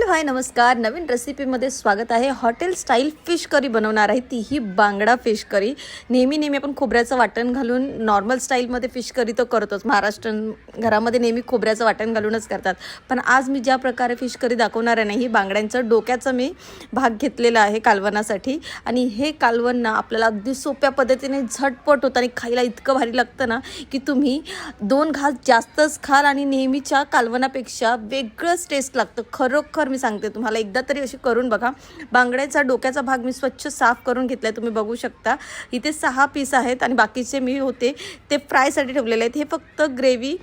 Hello hi नमस्कार. नवीन रेसिपीमध्ये स्वागत आहे. हॉटेल स्टाईल फिश करी बनवणार आहे, तीही बांगडा फिश करी. नेहमी आपण खोबऱ्याचं वाटण घालून नॉर्मल स्टाईलमध्ये फिश करी तर करतोच. महाराष्ट्रीयन घरामध्ये नेहमी खोबऱ्याचं वाटण घालूनच करतात. पण आज मी ज्या प्रकारे फिश करी दाखवणार आहे ना, ही बांगड्यांचं डोक्याचं मी भाग घेतलेला आहे कालवणासाठी. आणि हे कालवण ना आपल्याला अगदी सोप्या पद्धतीने झटपट होतं आणि खायला इतकं भारी लागतं ना की तुम्ही 2 घास जास्तच खाल आणि नेहमीच्या कालवणापेक्षा वेगळंच टेस्ट लागतं. खरोखर मी सांगते तुम्हाला, एकदा तरी अशी करून बघा. बांगड्याचा डोक्याचा भाग मी स्वच्छ साफ करून घेतला आहे, तुम्ही बघू शकता. इथे 6 पीस आहेत आणि बाकीचे मी होते ते फ्रायसाठी ठेवलेले आहेत. हे फक्त ग्रेव्ही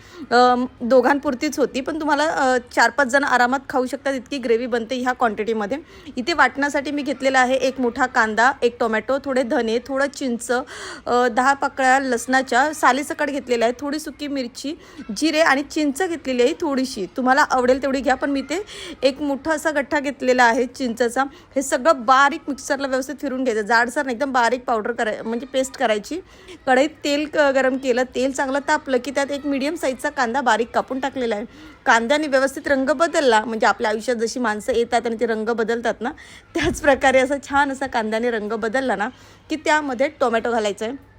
दोघांपुरतीच होती, पण तुम्हाला 4-5 जण आरामात खाऊ शकतात इतकी ग्रेव्ही बनते ह्या क्वांटिटीमध्ये. इथे वाटण्यासाठी मी घेतलेला आहे 1 मोठा कांदा, 1 टोमॅटो, थोडे धने, थोडं चिंच, 10 पाकळ्या लसणाच्या सालीसकट घेतलेल्या आहे, थोडी सुकी मिरची, जिरे आणि चिंच घेतलेली आहे थोडीशी. तुम्हाला आवडेल तेवढी घ्या, पण मी ते एक मोठा असा गठ्ठा घेतलेला आहे चिंचेचा. हे सगळं बारीक मिक्सरला व्यवस्थित फिरून घ्यायचं, जाडसर नाही, एकदम बारीक पावडर म्हणजे पेस्ट करायची. कढईत तेल गरम केलं, तेल चांगलं तापलं की त्यात एक मीडियम साईजचा कांदा बारीक कापून टाकलेला आहे. कांद्याने व्यवस्थित रंग बदलला, म्हणजे आपल्या आयुष्यात जशी माणसं येतात आणि ते रंग बदलतात ना, त्याच प्रकारे असं छान असा कांद्याने रंग बदलला ना की त्यामध्ये टोमॅटो घालायचं आहे.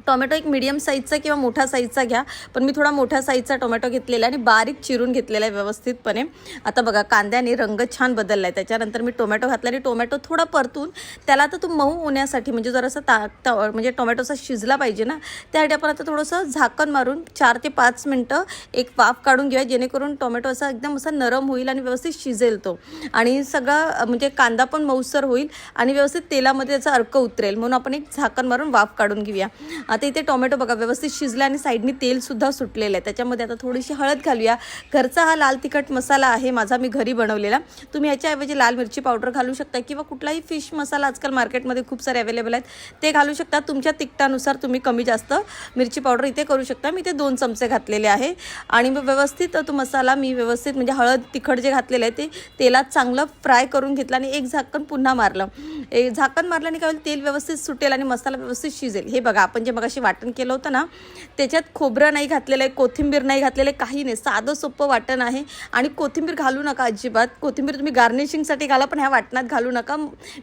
टोमॅटो एक मीडियम साईजचा किंवा मोठा साईजचा घ्या, पण मी थोडा मोठा साईजचा टोमॅटो घेतलेला आणि बारीक चिरून घेतलेला आहे व्यवस्थितपणे. आता बघा कांद्याने रंग छान बदलला आहे. त्याच्यानंतर मी टोमॅटो घातला आणि टोमॅटो थोडा परतून त्याला आता तो मऊ होण्यासाठी, म्हणजे जरासं म्हणजे टोमॅटो असा शिजला पाहिजे ना, त्यासाठी आपण आता थोडंसं झाकण मारून 4 ते 5 मिनटं एक वाफ काढून घेऊया, जेणेकरून टोमॅटो असा एकदम असा नरम होईल आणि व्यवस्थित शिजेल तो. आणि सगळा म्हणजे कांदा पण मऊसर होईल आणि व्यवस्थित तेलामध्ये त्याचा अर्क उतरेल, म्हणून आपण एक झाकण मारून वाफ काढून घेऊया. आता इथे टोमॅटो बघा व्यवस्थित शिजला आणि साईडनी तेलसुद्धा सुटलेलं आहे. त्याच्यामध्ये आता थोडीशी हळद घालूया. घरचा हा लाल तिखट मसाला आहे माझा, मी घरी बनवलेला. तुम्ही याच्याऐवजी लाल मिरची पावडर घालू शकता किंवा कुठलाही फिश मसाला आजकाल मार्केटमध्ये खूप सारे अवेलेबल आहेत, ते घालू शकता. तुमच्या तिखटानुसार तुम्ही कमी जास्त मिरची पावडर इथे करू शकता. मी ते 2 चमचे घातलेले आहे आणि मग व्यवस्थित तो मसाला मी व्यवस्थित म्हणजे हळद तिखट जे घातलेलं आहे ते तेलात चांगलं फ्राय करून घेतलं आणि एक झाकण पुन्हा मारलं. झाकण मारल्याने काय होईल, तेल व्यवस्थित सुटेल आणि मसाला व्यवस्थित शिजेल. हे बघा आपण जे मगाशी वाटण केलं होतं ना, त्याच्यात खोबरं नाही घातलेलं आहे, कोथिंबीर नाही घातलेलं आहे, काही नाही. साधं सोपं वाटण आहे आणि कोथिंबीर घालू नका अजिबात. कोथिंबीर तुम्ही गार्निशिंगसाठी घाला, पण ह्या वाटणात घालू नका.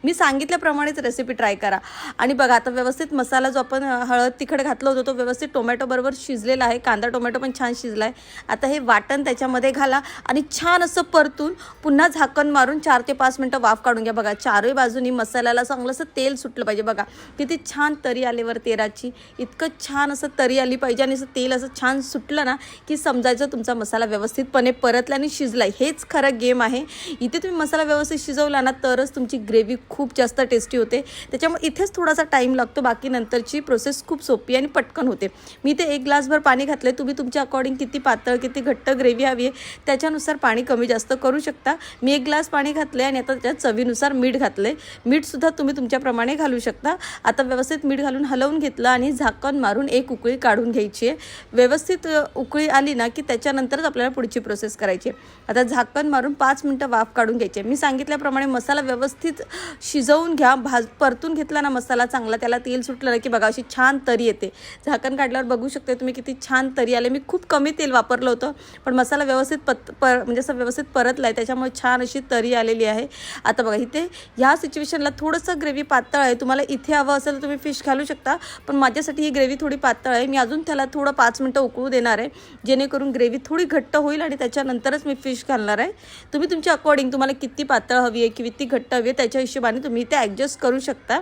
मी सांगितल्याप्रमाणेच रेसिपी ट्राय करा. आणि बघा आता व्यवस्थित मसाला जो आपण हळद तिखट घातलं होतं तो व्यवस्थित टोमॅटो बरोबर शिजलेला आहे. कांदा टोमॅटो पण छान शिजला आहे. आता हे वाटण त्याच्यामध्ये घाला आणि छान असं परतून पुन्हा झाकण मारून 4 ते 5 मिनटं वाफ काढून घ्या. बघा चारही बाजूनी मसाल्याला चांगलं असं तेल सुटलं पाहिजे. बघा किती छान तरी आलीवर तेलाची, इतकं छान असं तरी आली पाहिजे आणि असं तेल असं छान सुटलं ना की समजायचं तुमचा मसाला व्यवस्थितपणे परतला आणि शिजलाय. हेच खरं गेम आहे. इथे तुम्ही मसाला व्यवस्थित शिजवला ना तरच तुमची ग्रेव्ही खूप जास्त टेस्टी होते. त्याच्यामुळे इथेच थोडासा टाईम लागतो, बाकी नंतरची प्रोसेस खूप सोपी आणि पटकन होते. मी ते 1 ग्लासभर पाणी घातले. तुम्ही तुमच्या अकॉर्डिंग किती पातळ किती घट्ट ग्रेव्ही हवी आहे त्याच्यानुसार पाणी कमी जास्त करू शकता. मी 1 ग्लास पाणी घातले आणि आता त्याच्यात चवीनुसार मीठ घातले. मीठसुद्धा तुम्ही तुमच्याप्रमाणे घालू शकता. आता व्यवस्थित मीठ घालून हलवून घेतलं आणि झाकण मारून एक उकळी काढून घ्यायची आहे. व्यवस्थित उकळी आली ना की त्याच्यानंतरच आपल्याला पुढची प्रोसेस करायची आहे. आता झाकण मारून 5 मिनटं वाफ काढून घ्यायची आहे. मी सांगितल्याप्रमाणे मसाला व्यवस्थित शिजवून घ्या. परतून घेतला ना मसाला चांगला, त्याला तेल सुटलं ना की बघा अशी छान तरी येते. झाकण काढल्यावर बघू शकते तुम्ही किती छान तरी आले. मी खूप कमी तेल वापरलं होतं, पण मसाला व्यवस्थित म्हणजे असं व्यवस्थित परतला आहे, त्याच्यामुळे छान अशी तरी आलेली आहे. आता बघा इथे ह्या सिच्युएशनला थोडंसं ग्रेव्ही पातळ आहे. तुम्हाला इथे हवं असेल तर तुम्ही फिश घालू शकता, पण माझ्यासाठी ही ग्रेव्ही थोडी पातळ आहे. मी अजून त्याला थोडं 5 मिनटं उकळू देणार आहे, जेणेकरून ग्रेव्ही थोडी घट्ट होईल आणि त्याच्यानंतरच मी फिश घालणार आहे. तुम्ही तुमच्या अकॉर्डिंग तुम्हाला किती पातळ हवी आहे किती घट्ट हवी आहे त्याच्या हिशोबाने तुम्ही ते ॲडजस्ट करू शकता.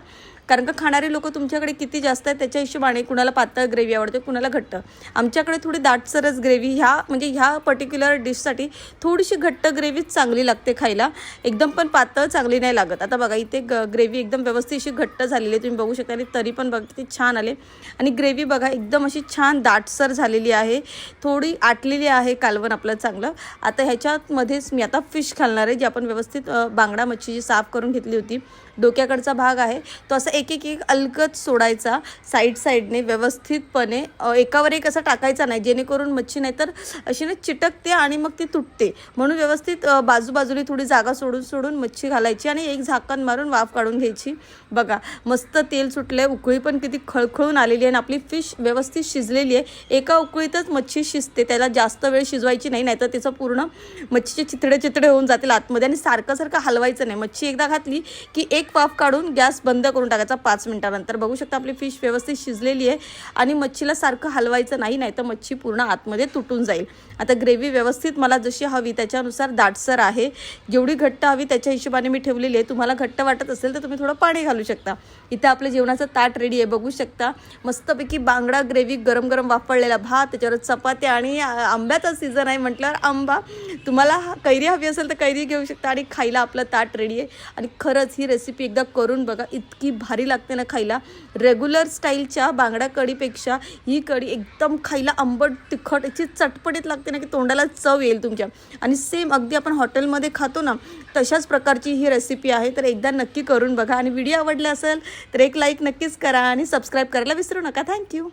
कारण का खाणारे लोक तुमच्याकडे किती जास्त आहेत त्याच्या हिशोबाने कुणाला पातळ ग्रेव्ही आवडते, कुणाला घट्ट. आमच्याकडे थोडी दाटसरच ग्रेव्ही ह्या पर्टिक्युलर डिशसाठी थोडीशी घट्ट ग्रेव्हीच चांगली लागते खायला, एकदम पण पातळ चांगली नाही लागत. आता बघा इथे ग्रेव्ही एकदम व्यवस्थित अशी घट्ट झालेली आहे, तुम्ही बघू शकता. आणि तरी पण बघा किती छान आले आणि ग्रेव्ही बघा एकदम अशी छान दाटसर झालेली आहे, थोडी आटलेली आहे कालवण आपलं चांगलं. आता ह्याच्यामध्येच मी आता फिश घालणार आहे, जी आपण व्यवस्थित बांगडा मच्छी जी साफ करून घेतली होती. डोक्याकडचा भाग आहे तो असा एक एक एक अलगद सोडायचा साईडने व्यवस्थितपणे, एकावर एक असा टाकायचा नाही, जेणेकरून मच्छी नाहीतर अशी ना चिटकते आणि मग ती तुटते. म्हणून व्यवस्थित बाजूबाजूला थोडी जागा सोडून मच्छी घालायची आणि एक झाकण मारून वाफ काढून घ्यायची. बघा मस्त तेल सुटले, उकळी पण किती खळखळून आलेली आहे आणि आपली फिश व्यवस्थित शिजलेली आहे. एका उकळीतच मच्छी शिजते, त्याला जास्त वेळ शिजवायची नाही, नाहीतर त्याचं पूर्ण मच्छीचे चितडे होऊन जातील आतमध्ये. आणि सारखं हलवायचं नाही. मच्छी एकदा घातली की एक वाफ काढून गॅस बंद करून टाकायचा 5 मिनिटानंतर. बघू शकता आपली फिश व्यवस्थित शिजलेली आहे आणि मच्छीला सारखं हलवायचं नाही, नाहीतर मच्छी पूर्ण आतमध्ये तुटून जाईल. आता ग्रेव्ही व्यवस्थित मला जशी हवी त्याच्यानुसार दाटसर आहे, जेवढी घट्ट हवी त्याच्या हिशोबाने मी ठेवलेली आहे. तुम्हाला घट्ट वाटत असेल तर तुम्ही थोडं पाणी घालू शकता. इथं आपलं जेवणाचं ताट रेडी आहे. बघू शकता मस्तपैकी बांगडा ग्रेव्ही, गरम गरम वाफळलेला भात, त्याच्यावर चपात्या आणि आंब्याचा सीझन आहे म्हटल्यावर आंबा. तुम्हाला कैरी हवी असेल तर कैरी घेऊ शकता आणि खायला आपलं ताट रेडी आहे. आणि खरंच ही रेसिपी एकदा करून बघा, इतकी भारी लागते ना खायला. रेग्युलर स्टाईलच्या बांगडा कढीपेक्षा ही कढी एकदम खायला आंबट तिखट याची चटपटीत लागते ना, की तोंडाला चव येईल तुमच्या. आणि सेम अगदी आपण हॉटेलमध्ये खातो ना तशाच प्रकारची ही रेसिपी आहे. तर एकदा नक्की करून बघा आणि व्हिडिओ आवडला असेल तर एक लाईक नक्कीच करा आणि सबस्क्राईब करायला विसरू नका. थँक्यू.